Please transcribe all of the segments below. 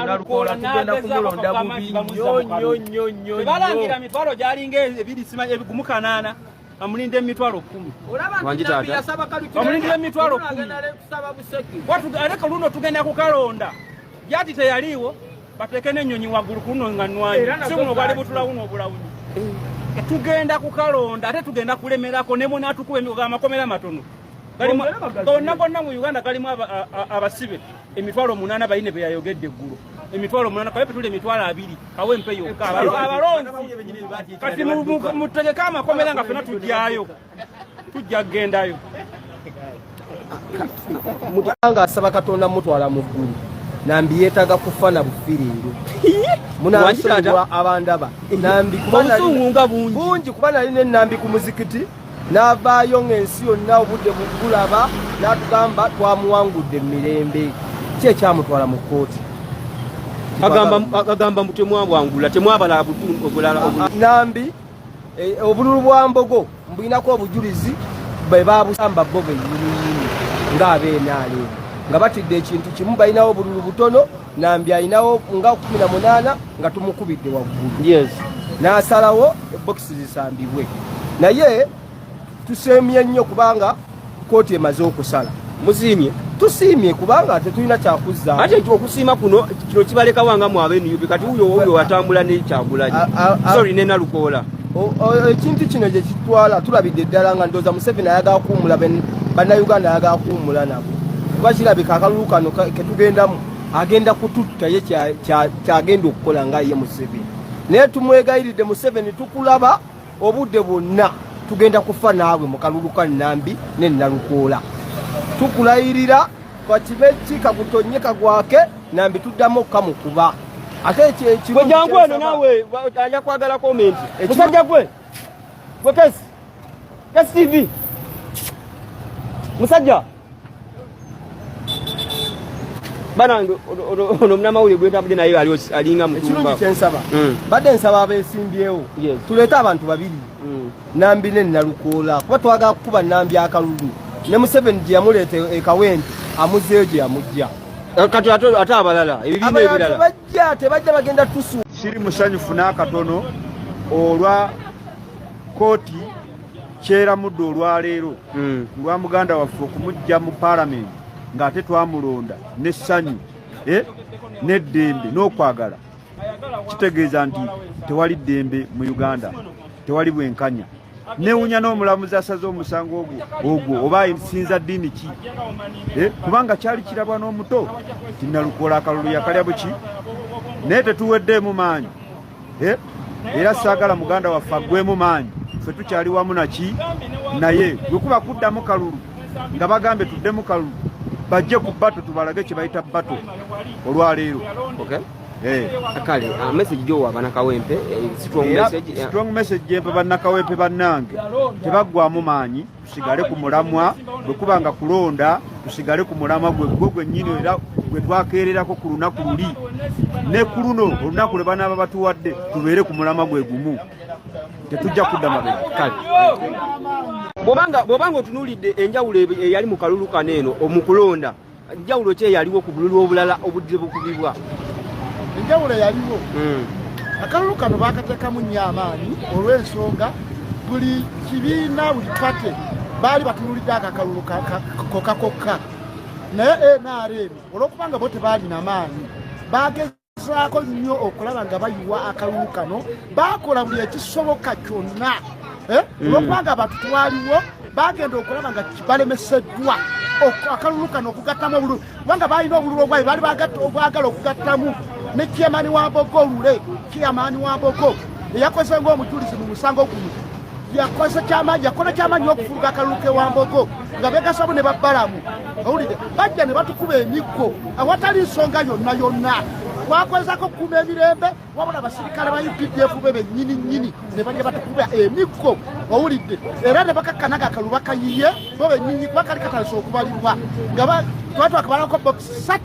nalukola tugenda kumulonda bubi nnyo. Balangira mitwalo gyalinga ebiri sima ebigumukanana amulinde emitwalo 10. Wanjitata. Amulinde emitwalo 10. Watu aleka luno tugenda kukalonda. Yati teyaliwo bateke n'ennyonyi waggulu kuno nga nwanyi. Si muno bali butula uno obulawuni. Tugenda kukalonda ate tugenda kulemerako ne muna tukuwe amakomera matono. Gonna mu Uganda kalimu abasibe emitwalo 8 bayine be yayogedde eggulu. Emitwalo 8 kawe petule emitwalo 2 kawe mpe yokka abalonzi kati mutegeka amakomera nga fena tujjayo tujja gendayo mutanga asaba Katonda mutwala mu ggulu nambi yetaga kufana bufiringo munanjira abandaba nambi kubanga bungi kubana line nambi ku muzikiti n'avaayo ng'ensi yonna obudde bugulaba n'atugamba twamuwangudde mirembe kye kyamutwala mu kkooti agamba mutemwabwangula temwabala obulala nambi obululu bwa Mbogo mbuyinako obujulizi bwe babusamba bo benyini ng'abeenaale nga batidde ekintu kimu balinawo obululu butono nambi alinawo nga 18 nga tumukubidde waggulu yes n'asalawo ebokisi zisambibwe naye tusemye nnyo kubanga kooti emaze okusala muziimye tusiimye kubanga tetulina kyakuzza ate okusiima kuno kino kibaleka wanga mu abeenu kati uyo watambula ne Kyagulanyi sorry ne Nalukoola ekintu kino gye kitwala tulabidde ddala nga ndooza Museveni ayagala kuwummula bannayuganda ayagala kuwummula nabo kuba kirabika akalulu kano ketugendamu agenda kututta ye kyagenda okukola nga ye Museveni naye tumwegayiridde Museveni tukulaba obudde bwonna tugenda kufa naawe mu kalulu ka Nambi ne Nalukoola tukulayirira kakibe kikagutonye kagwake Nambi tuddamu kamukuba ate ekyo jangu eno nawe ajja kwagala comment musajja gwe kesi TV musajja bana ono mnamawulire gwe tabudde naye alinga mutumba ekirungi kyensaba badde nsaba abeesimbyewo tuleete abantu babiri Nambi ne Nalukoola kuba twagala kukuba Nambi akalulu ne Museveni gye yamuleeta ekawempe amuzeeyo gye yamujja kati ate abalala ebibiina ebirala tebajja bagenda tusu siri musanyufu n'akatono olwa kooti kyeramudde olwaleero lwa muganda waffe okumujja mu paalamenti ng'ate twamulonda n'essanyu n'eddembe n'okwagala kitegeeza nti tewali ddembe mu Uganda tewali bwenkanya newunya n'omulamuzi asaze omusango ogwo oba ensinza ddiini ki kubanga kyali kirabwa n'omuto Nalukoola akalulu yakalya buki naye tetuweddeemu maanyi era saagala muganda waffe aggwemu maanyi ffe tukyali wamu naki naye bwekuba kuddamu kalulu nga bagambe tuddemu kalulu bajje ku bbato tubalage kye bayita bbato olwaleero kale message gyowa banakawempe strong message jempe banakawempe bannange tebaggwamu maanyi tusigale ku mulamwa bwe kubanga kulonda tusigale ku mulamwa gwe nnyini era gwe twakeererako ku lunaku luli ne ku luno olunaku lwe banaaba batuwadde tubeere ku mulamwa gwe gumu tetujja kudda mabega kale bw'obanga otunuulidde enjawulo eyali mu kalulu kaneeno omukulonda enjawulo ki eyaliwo ku bululu obulala obudde bukubibwa enjawulo yaliwo akalulu kano baakateekamu nnyo amaanyi olw'ensonga buli kibiina buli pate baali batunuulidde akakalulu kokakokka naye NRM olw'okubanga bo tebaalina maanyi bagezaako nnyo okulaba nga bayiwa akalulu kano baakola buli ekisoboka kyonna olw'okubanga abantu twaliwo bagenda okulaba nga balemeseddwa akalulu kano okugattamu obululu kubanga baalina obululu obwayi baali obwagala okugattamu ne Kyamani wa Mbogo olule Kyamani wa Mbogo eyakoze ng'omujulizi mu musango guno yakola kyamaanyi okufuruga akalulu ke wa Mbogo nga begasamu ne babbalamu owulire bajja ne batukuba emiggo awatali nsonga yonna twakozako okukuuma emirembe wabula abasirikale ba UPDF be bennyini ne bajja batukuba emiggo owulidde era ne bakakkanaga akalulu bakayiye bo bennyini kuba kali katalisa okubalibwa nga twatwakabalako bokisi 3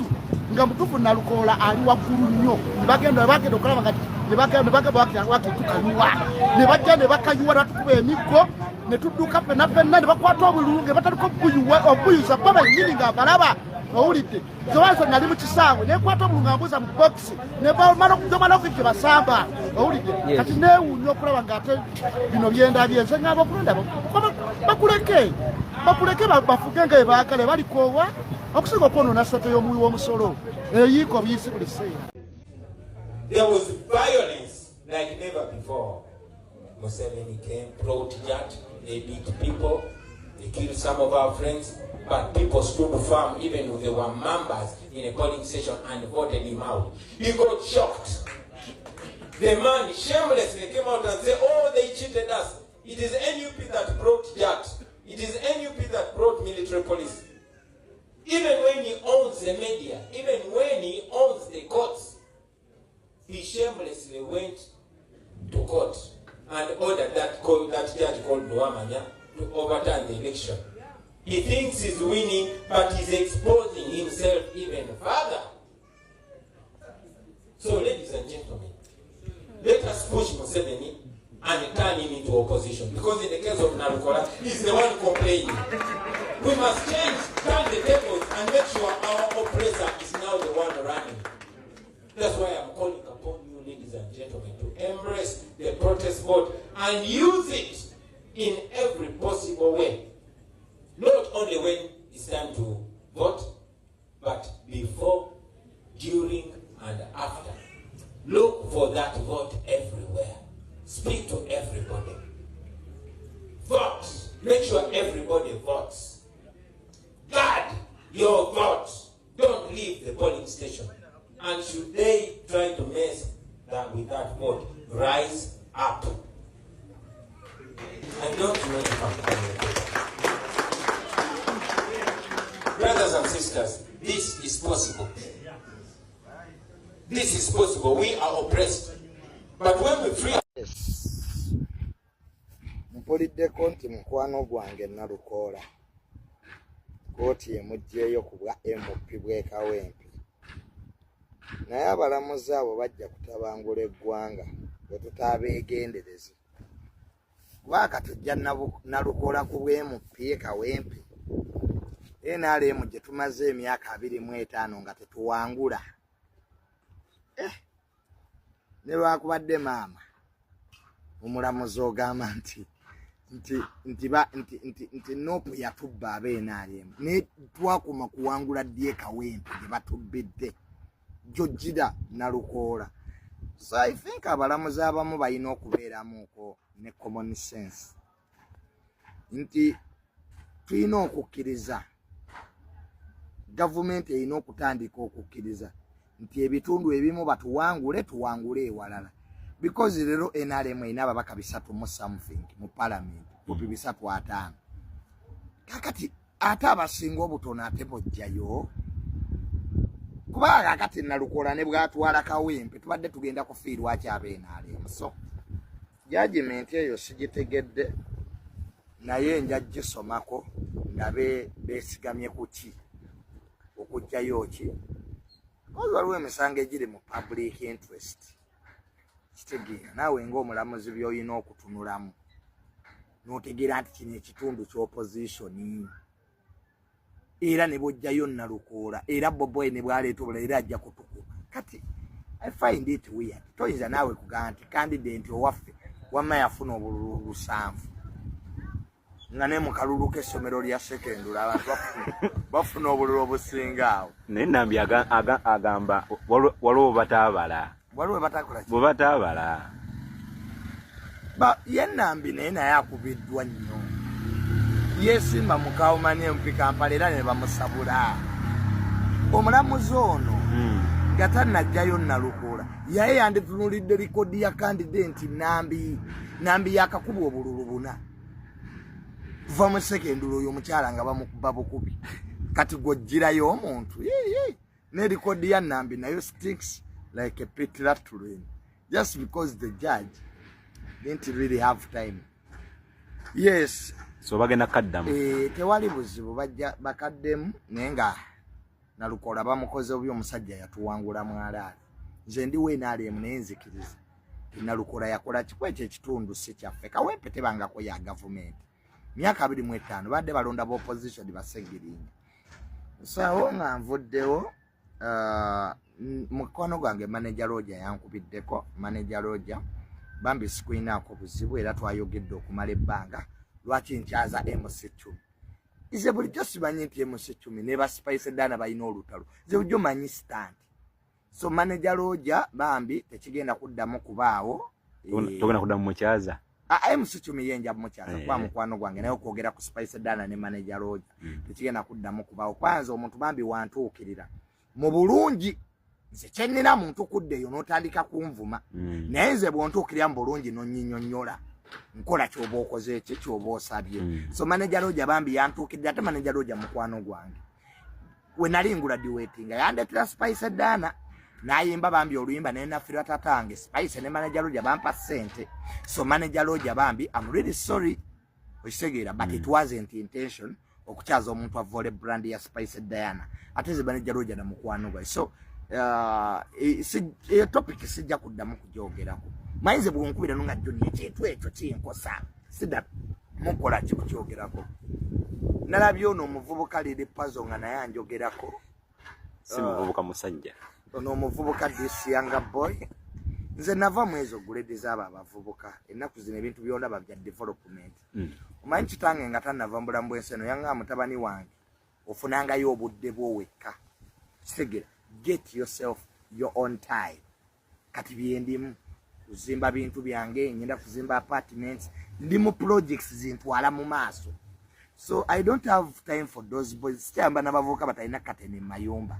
nga mutufu Nalukoola ali waggulu nnyo bagenda okulaba nga ne bajja ne bakayuwa batukuba emiggo ne tudduka ffenna ne bakwata obululu nga bataliko obuyuza bo bennyini nga balaba owulidde zowazo nali mu kisaawe nekwata omulungambuza mu bokisi nebamala okujja basamba owulidde kati neewuunya okulaba ng'ate bino byendabye nze ngamba okulonda bakuleke bafuge nga ebaagala balikoowa okusinga okwonoona sente y'omuwi w'omusolo eyiiko biyisi buli seera. There was violence like never before. Museveni came, brought that, they beat people, they killed some of our friends, but people stood firm even if they were members in a polling station and voted him out. He got shocked. The man shamelessly came out and said, oh, they cheated us. It is NUP that brought that. It is NUP that brought military police. Even when he owns the media, even when he owns the courts, he shamelessly went to court and ordered that judge called Nwamanya to overturn the election. He thinks he's winning, but he's exposing himself even further. So, ladies and gentlemen, let us push Museveni and turn him into opposition. Because in the case of Nalukola, he's the one complaining. We must turn the tables and make sure our oppressor is now the one running. That's why I'm calling upon you, ladies and gentlemen, to embrace the protest vote and use it in every possible way. Not only when it's time to vote, but before, during, and after. Look for that vote everywhere. Speak to everybody. Vote. Make sure everybody votes. Guard your vote. Don't leave the polling station. And should they try to mess with that vote, rise up. And don't do anything. Brothers and sisters, this is possible. This is possible. We are oppressed. But when we free Mpulideko nti mukwano gwange Nalukola kooti emugyeyo ku bwa MP bw'ekawempe. Naye abalamuzi abo bajja kutabangula eggwanga bwe tutaabeegendereze. Kubanga tujja Nalukola ku bwa MP Kawempe. NRM gye tumaze emyaka 25 nga tetuwangula. Ne lwakubadde maama omulamuzi ogamba nti nopu yatubba ab'NRM ne twakoma kuwangula ddi Kawempe gye batubbidde jjojjira Nalukola. So I think abalamuzi abamu balina okubeeramuko ne common sense nti tulina okukkiriza, gavumenti erina okutandika okukkiriza nti ebitundu ebimu tuwangule ewalala. Because lero NRM erina ababaka 3 mu something mu parliament kupi 3-5. Kakati ate abasinga obutono ate bojjayo. Kubanga kakati Nalukola ne bwatwala Kawempe tubadde tugenda kufiirwa ki ab'NRM. So judgment eyo sigitegedde naye nja gisomako ndabe beesigamye ku ki okujjayo ki. Waliwo emisango egiri mu public interest. Kitegeera naawe ng'omulamuzi by'olina okutunulamu n'otegeera nti kino ekitundu ky'opposition era ne bojjayo Nalukola era Boboy ne bwaleeta obulala era ajja kutukuba. Kati I find it weird. Toyinza naawe kugamba nti candidate owaffe wamma yafuna obululu 7 nga ne mu kalulu k'essomero lya sekendula abantu bafuna obululu obusinga awo. Naye Nambi agamba waliwo bataabala. Waliwo batakola ki? Bwe bataabala. Ye Nambi naye naye akubiddwa nnyo. Yeesimba mu Kawumani MP Kampala era ne bamusabula. Omulamuzi ono nga tannajjayo Nalukola yaye yanditunulidde likodi ya candidate Nambi yakakubwa obululu 4. Kuva mu sekendula oyo omukyala nga bamukuba bukubi. Kati gw'ojjirayo omuntu ne likodi ya Nambi nayo sticks like a pit rat to rain. Just because the judge didn't really have time. Yes. So bagenda kaddamu. Tewali buzibu bajja bakaddemu naye nga Nalukola bamukoze obubi omusajja yatuwangula mwalaali. Nze ndiwe NRM naye nzikiriza. Nalukola yakola kikwekyo ekitundu si kyaffe. Kawempe tebangako ya gavumenti. Myaka 25 badde balonda opposition basegiringa. sawo nga nvuddewo mukwano gwange manager Roja yankubiddeko manager Roja bambi sikuinaako buzibu era twayogedde okumala ebbanga lwaki nkyaza MC10 ize bulijjo simanyi nti MC10 ne ba Spice Dana balina olutalo ze bulijjo manyi stand so manager Roja bambi tekigenda kuddamu kubaawo togenda kuddamu mukyaza MC10 yenja mukyaza kwa mukwano gwange naye okwogera ku Spice Dana ne manager Roja tekigenda kuddamu kubaawo kwanza omuntu bambi wantuukirira mu bulungi nze kyennina muntu kuddeyo n'otandika kunvuma naye nze bwontuukirira mu bulungi nonyinyonnyola nkola kyoba okoze ekyo kyoba osabye so manager Roja bambi yantuukirira ate manager Roja mukwano gwange we nali nguladuwetinga yandetera Spice Dana nayimba bambi oluyimba naye nafirwa tatange Spice ne manager Roja bampa ssente so manager Roja bambi I'm really sorry okisegeera but it wasn't intention okukyaza omuntu avole brand ya Spice Diana ate ze manager Roja na mukwano gwe so topic sijja kuddamu kujoogerako mayinze bwonkubira nunga jjoni ekintu ekyo kinkosa sida mukola kikukyogerako nalabye ono omuvubuka liri pazo nga naye anjogerako si muvubuka musajja ono omuvubuka this younger boy nze nava mwezo grade z'abo abavubuka ennaku zino ebintu byondaba bya development omanyi kitange nga tanava mbulamu bw'ensi eno yanga mutabani wange ofunangayo obudde bwowekka kitegera get yourself your own time kati byendimu kuzimba bintu byange ngenda kuzimba apartments ndi mu projects zintwala mu maaso so I don't have time for those boys sikyamba n'abavubuka batalina katene mayumba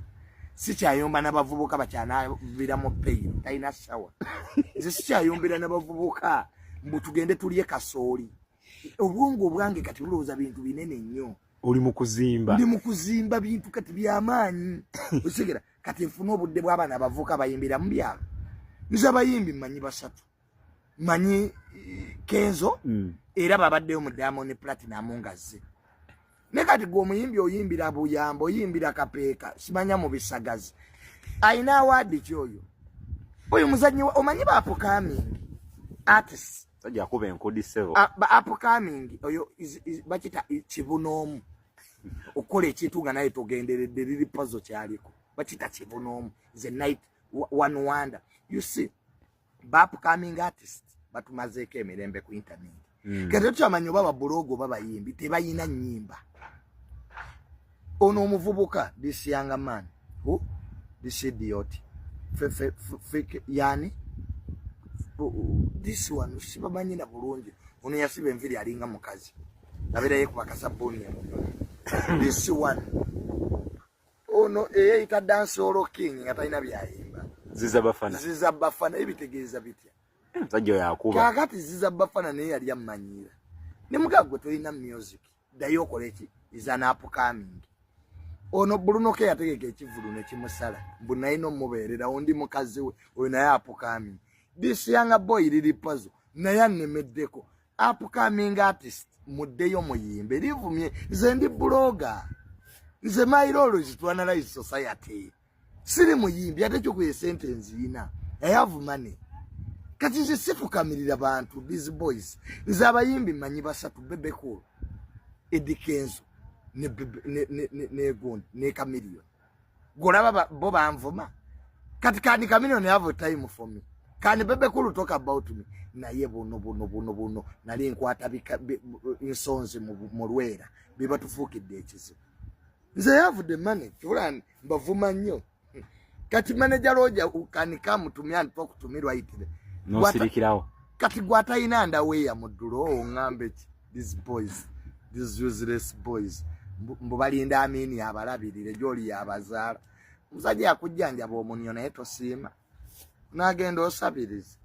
sikyayumba n'abavubuka bakyanavira mu peyo talina shawa nze sikyayumbira n'abavubuka mbu tugende tulye kasooli obwongo bwange kati bulowooza bintu binene nnyo oli mu kuzimba ndi mu kuzimba bintu kati by'amaanyi osigera kati nfuna obudde bw'abaana abavubuka bayimbira mu byalo nze abayimbi mmanyi basatu mmanyi Kenzo era babaddeyo mu Diamond Platinum ngazze ne kati gwe omuyimbi oyimbira buyambo oyimbira kapeeka simanya mu bisagazi ayina awadi kyoyo oyo muzannyi omanyi ba upcoming artist sajja kuba enkodi sevo ba upcoming oyo bakita kibunoomu okola ekintu nga naye togenderedde liri puzzle kyaliko bakita kibunoomu the night one wonder you see ba upcoming artist batumazeeko emirembe ku internet kati tumanyi baba blogo baba yimbi tebayina nnyimba ono omuvubuka this young man who this idiot fake yani this one sibamanyi na bulungi ono yasiba enviri alinga mukazi nabera yekuba kasabuni this one ono eyita dance oro king atalina byayimba ziza bafana ebitegeeza bitya sajja yakuba kakati ziza bafana naye yali amanyira ne mugago tolina music dayo koleki izana upcoming ono Bruno ke yategeka ekivulu ne kimusala mbu naino muberera ondi mukazi we oyo naye upcoming this young boy liri puzzle naye anemeddeko upcoming artist muddeyo muyimbe livumye nze ndi blogger nze mairolo zitwanalize society siri muyimbi ate kyo ku sentence ina I have money kati nze sifukamirira bantu these boys nze abayimbi manyi basatu Bebe Cool Eddie Kenzo ne Gondi ne Chameleone golaba bo banvuma kati kani Chameleone have time for me kani Bebe Cool talk about me naye bono nali nkwata insonzi mu Lwera biba tufukidde ekizibu nze have the money kyolani mbavuma nnyo kati manager Roja ukanika mutumya ntokutumirwa itire no sirikirawo kati gwata inanda weya mudulo ngambe these boys these useless boys mbubalinda amini abalabirire joli yabazala musajja akujjanja bo munyo naye tosima nagenda osabiriza